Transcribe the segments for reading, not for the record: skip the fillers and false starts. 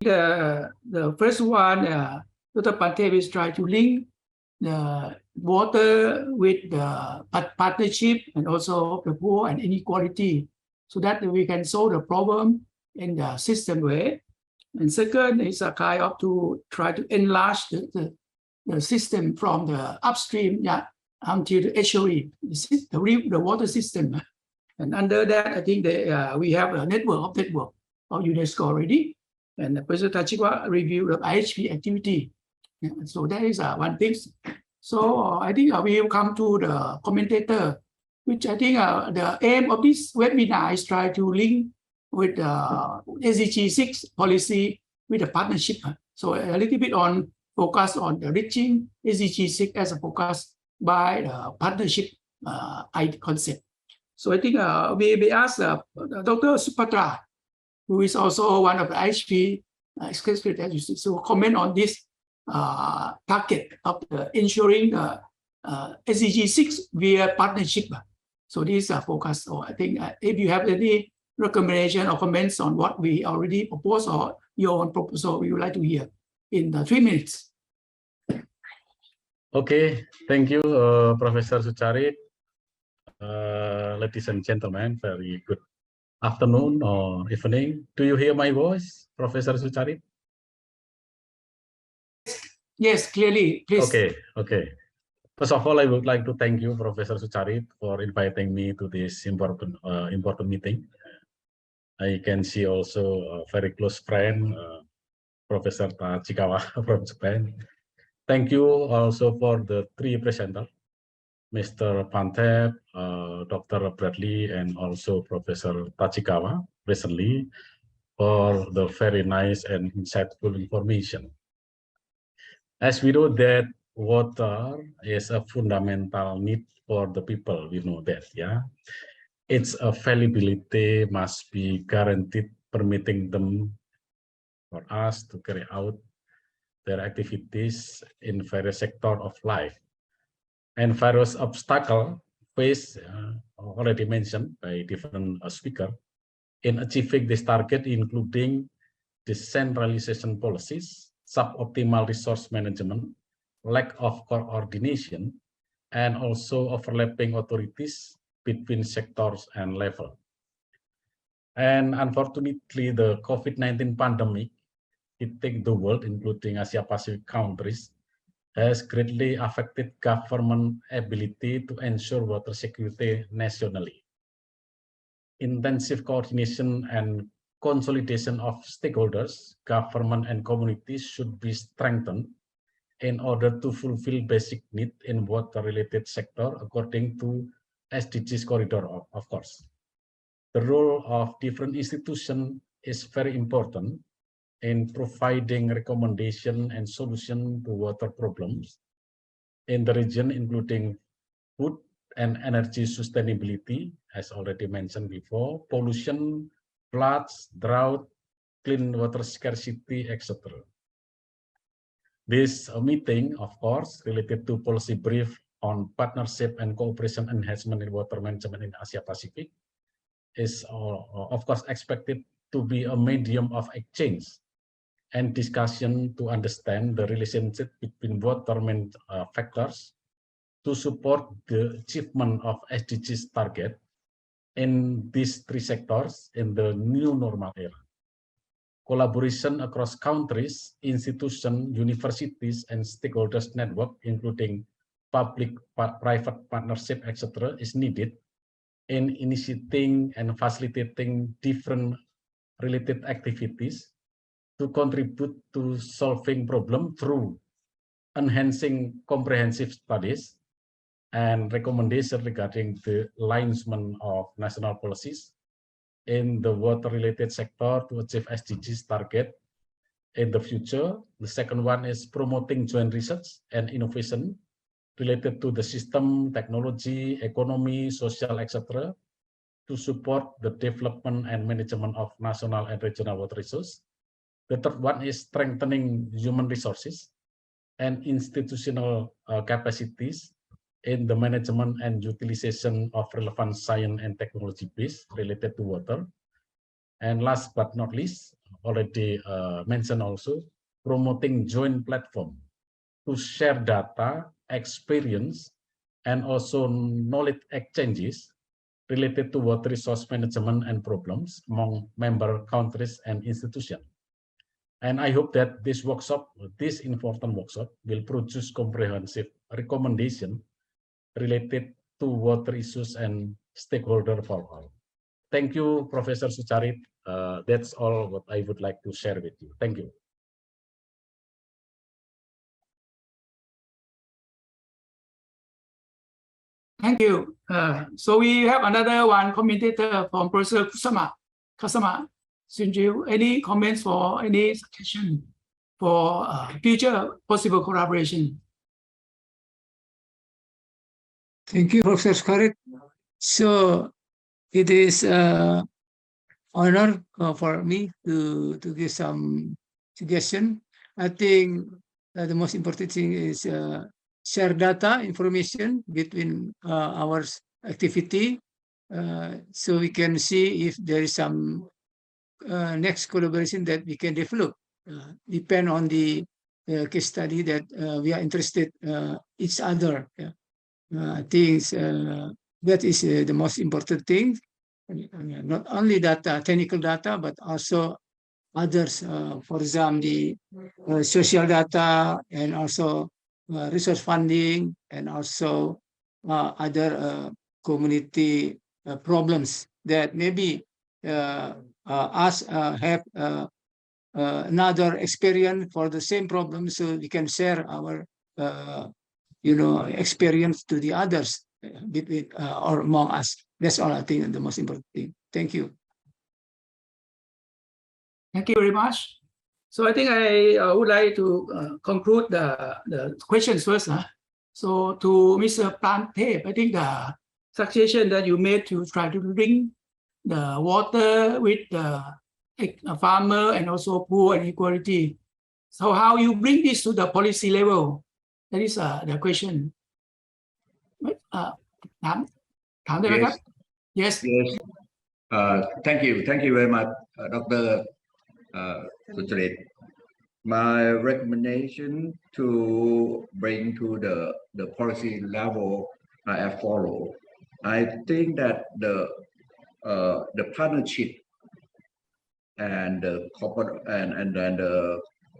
the first one, Dr. Pante is trying to link the water with the partnership and also the poor and inequality, so that we can solve the problem in the system way. And second is a kind of to try to enlarge the system from the upstream until the HOE, the water system. And under that, I think we have a network of UNESCO already. And President Tachikawa reviewed the IHP activity. So that is one thing. So I think we will come to the commentator, which I think the aim of this webinar is try to link with SDG 6 policy with the partnership. So a little bit on focus on the reaching SDG 6 as a focus by the partnership concept. So I think we asked Dr. Supatra, who is also one of the IHP executives, to comment on this target of ensuring SDG 6 via partnership. So this is focus. So I think if you have any recommendation or comments on what we already proposed or your own proposal, we would like to hear in 3 minutes. Okay, thank you, Professor Sucharit. Ladies and gentlemen, very good afternoon or evening. Do you hear my voice, Professor Sucharit? Yes, clearly, please. Okay. First of all, I would like to thank you, Professor Sucharit, for inviting me to this important meeting. I can see also a very close friend, Professor Tachikawa from Japan. Thank you also for the 3 presenters, Mr. Pantep, Dr. Bradley, and also Professor Tachikawa recently, for the very nice and insightful information. As we know that water is a fundamental need for the people, we know that, yeah. Its availability must be guaranteed, permitting them for us to carry out their activities in various sectors of life. And various obstacles faced, already mentioned by different speakers, in achieving this target, including decentralization policies, suboptimal resource management, lack of coordination, and also overlapping authorities between sectors and levels. And unfortunately, the COVID-19 pandemic hitting the world, including Asia Pacific countries, has greatly affected government ability to ensure water security nationally. Intensive coordination and consolidation of stakeholders, government and communities should be strengthened in order to fulfill basic need in water-related sector according to SDGs corridor, of course. The role of different institutions is very important in providing recommendation and solution to water problems in the region, including food and energy sustainability, as already mentioned before, pollution, floods, drought, clean water scarcity, etc. This meeting, of course, related to policy brief on partnership and cooperation enhancement in water management in Asia Pacific, is of course expected to be a medium of exchange and discussion to understand the relationship between water factors to support the achievement of SDGs target in these 3 sectors in the new normal era. Collaboration across countries, institutions, universities, and stakeholders network, including public-private partnership, etc., is needed in initiating and facilitating different related activities to contribute to solving problem through enhancing comprehensive studies and recommendations regarding the alignment of national policies in the water-related sector to achieve SDGs target in the future. The second one is promoting joint research and innovation related to the system, technology, economy, social, etc., to support the development and management of national and regional water resources. The third one is strengthening human resources and institutional capacities in the management and utilization of relevant science and technology base related to water. And last but not least, already mentioned also, promoting joint platform to share data, experience, and also knowledge exchanges related to water resource management and problems among member countries and institutions. And I hope that this workshop, this important workshop, will produce comprehensive recommendation related to water issues and stakeholder for all. Thank you, Professor Sucharit. That's all what I would like to share with you. Thank you. Thank you. So we have another one commentator from Professor Kasama. Sinju, any comments for any suggestion for future possible collaboration? Thank you, Professor Sucharit. So it is an honor for me to give some suggestion. I think the most important thing is share data, information between our activity, so we can see if there is some next collaboration that we can develop. Depend on the case study that we are interested each other. Yeah. I think that is the most important thing. Not only data, technical data, but also others. For example, the social data and also resource funding and also other community problems that maybe us have another experience for the same problem, so we can share our experience to the others between or among us. That's all I think the most important thing. Thank you. Thank you very much. So I think I would like to conclude the questions first. So to Mr. Prantep, I think the suggestion that you made to try to link the water with the farmer and also poor and equality. So how you bring this to the policy level? That is the question. Yes. Yes. Thank you very much, Dr. Sucharit. My recommendation to bring to the policy level I have followed. I think that the partnership and the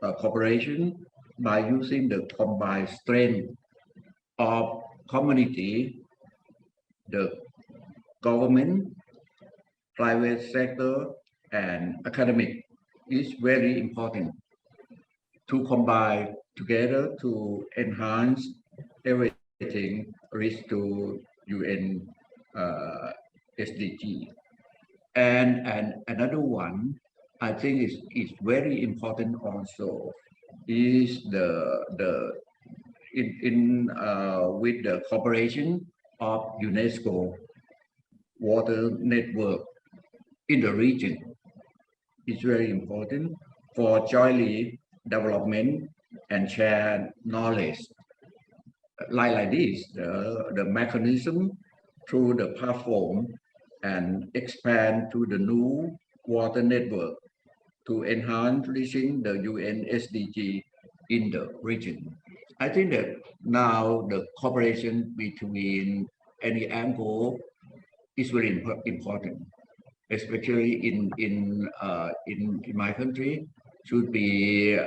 cooperation by using the combined strength of community, the government, private sector, and academic is very important to combine together to enhance everything reach to UN SDG. And another one I think is very important also is with the cooperation of UNESCO water network in the region. It's very important for jointly development and share knowledge. Like this, the mechanism through the platform and expand to the new water network to enhance reaching the UN SDG in the region. I think that now the cooperation between any angle is very important, especially in my country, should be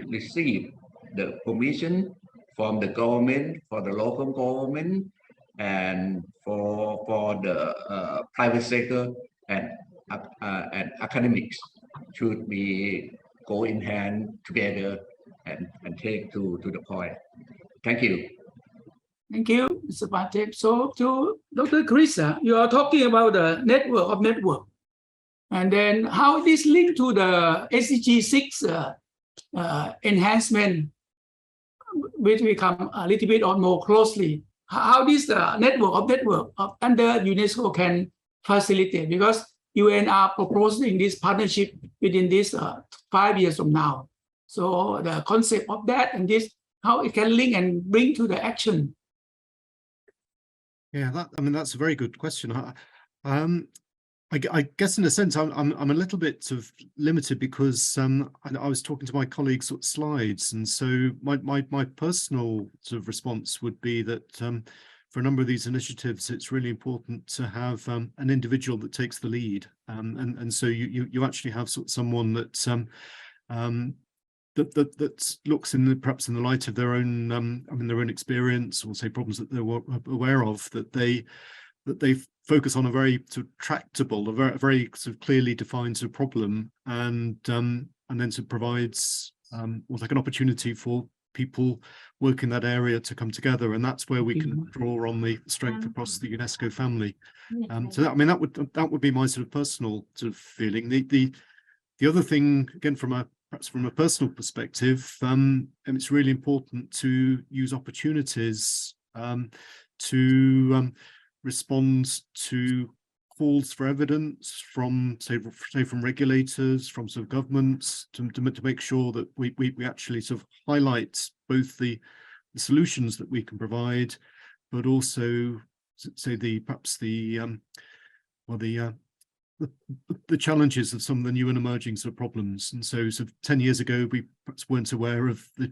receive the permission from the government, for the local government, and for the private sector and academics should be go in hand together and take to the point. Thank you. Thank you, Mr. Prantep. So to Dr. Chris, you are talking about the network of network. And then how this linked to the SDG 6 enhancement, which we come a little bit on more closely. How this network of under UNESCO can facilitate, because UN are proposing this partnership within this 5 years from now. So the concept of that and this, how it can link and bring to the action. Yeah, that's a very good question. I guess in a sense I'm a little bit sort of limited because I was talking to my colleagues at slides, and so my personal sort of response would be that for a number of these initiatives, it's really important to have an individual that takes the lead, and so you actually have someone that that looks perhaps in the light of their own their own experience, or say problems that they're aware of, that they focus on a very sort of tractable, a very sort of clearly defined sort of problem, and then sort of provides like an opportunity for people working that area to come together, and that's where we can draw on the strength across the UNESCO family. So that, that would be my sort of personal sort of feeling. The other thing, again, perhaps from a personal perspective, and it's really important to use opportunities to respond to calls for evidence from, say from regulators, from sort of governments, to make sure that we actually sort of highlight both the solutions that we can provide, but also say perhaps the challenges of some of the new and emerging sort of problems. And so 10 years ago, we perhaps weren't aware of the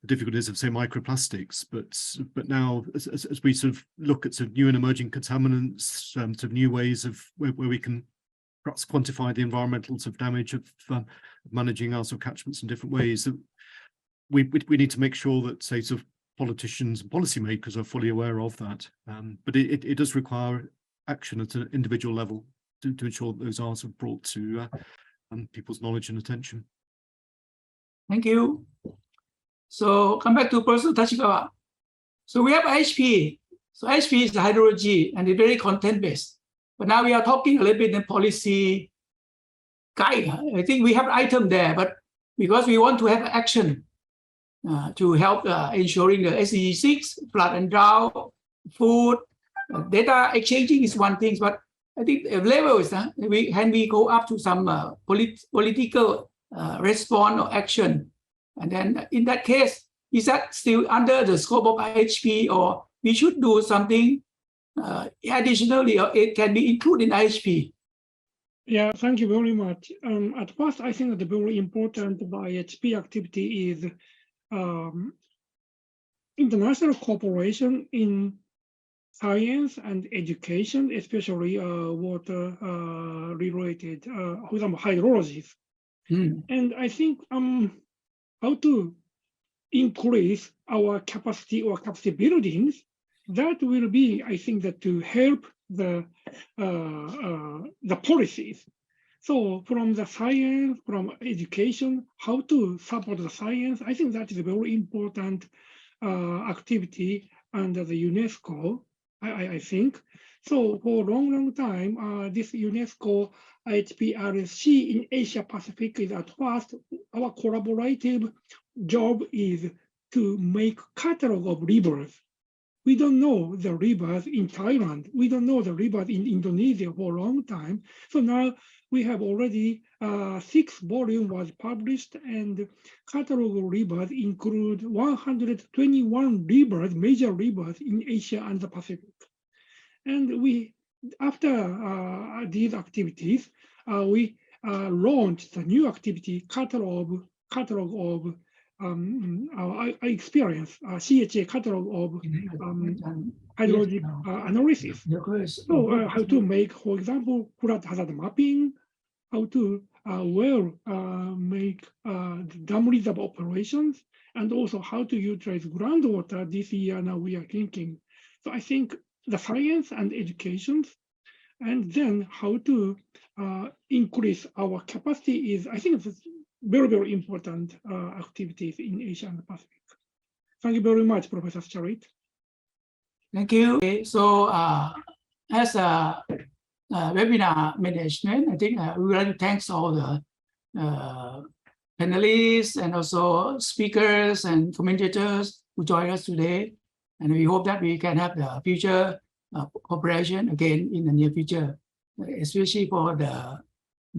difficulties of, say, microplastics, but now as we sort of look at sort of new and emerging contaminants, sort of new ways of where we can perhaps quantify the environmental sort of damage of managing our sort of catchments in different ways, that we need to make sure that, say, sort of politicians and policymakers are fully aware of that. But it does require action at an individual level to ensure that those are sort of brought to people's knowledge and attention. Thank you. So come back to Professor Tachikawa. So we have HP. So HP is hydrology and it's very content-based. But now we are talking a little bit in policy guide. I think we have item there, but because we want to have action to help ensuring the SDG 6, flood and drought, food, data exchanging is one thing, but I think the level is can we go up to some political response or action, and then in that case, is that still under the scope of IHP, or we should do something additionally, or it can be included in IHP? Yeah, thank you very much. At first, I think that the very important IHP activity is international cooperation in science and education, especially water related, for example, hydrology. And I think how to increase our capacity or capacity buildings, that will be, I think, that to help the policies. So from the science, from education, how to support the science, I think that is a very important activity under the UNESCO. I think. So for a long time, this UNESCO IHPRC in Asia Pacific is at first, our collaborative job is to make catalog of rivers. We don't know the rivers in Thailand. We don't know the rivers in Indonesia for a long time. So now we have already 6 volumes was published, and catalog of rivers include 121 rivers, major rivers in Asia and the Pacific. And we, after these activities, we launched a new activity, catalog of our experience, CHA catalog of hydrologic analysis. So how to make, for example, flood hazard mapping, how to make dam reserve operations, and also how to utilize groundwater. This year now we are thinking. So I think the science and education, and then how to increase our capacity is, I think, it's very, very important activities in Asia and the Pacific. Thank you very much, Professor Charit. Thank you. Okay, so as a webinar management, I think we would like to thank all the panelists and also speakers and commentators who joined us today. And we hope that we can have the future cooperation again in the near future, especially for the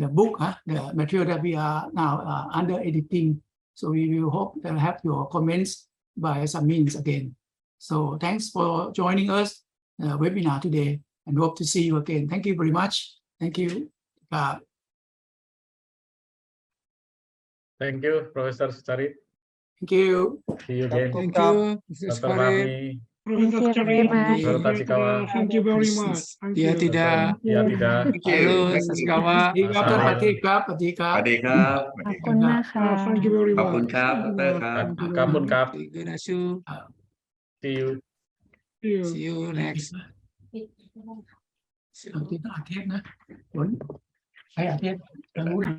book, the material that we are now under editing. So we will hope to have your comments by some means again. So thanks for joining us webinar today, and hope to see you again. Thank you very much. thank you ครับ Thank you, Professor Sucharit. thank you See you again. Thank you, Professor Dr. Karit. Fahmi, Professor you very Charit, much. Dr. Tachikawa, thank you very much. Thank Ya you. tidak. Ya tidak. Thank you. Halo, Thank you. Sasikawa. สวัสดีครับท่านประทีปครับสวัสดีค ส รับ วัสดีครับ ขอบคุณนะคะ Thank you very ขอบคุณ much. ครับ Thank ด you ร very ครับ much. Thank you very Kamun much. Kap. Iganasu. See you. See you. See you next. บางทีต้องอัดเทปนะผลใครอัดเทปจะรู้นะ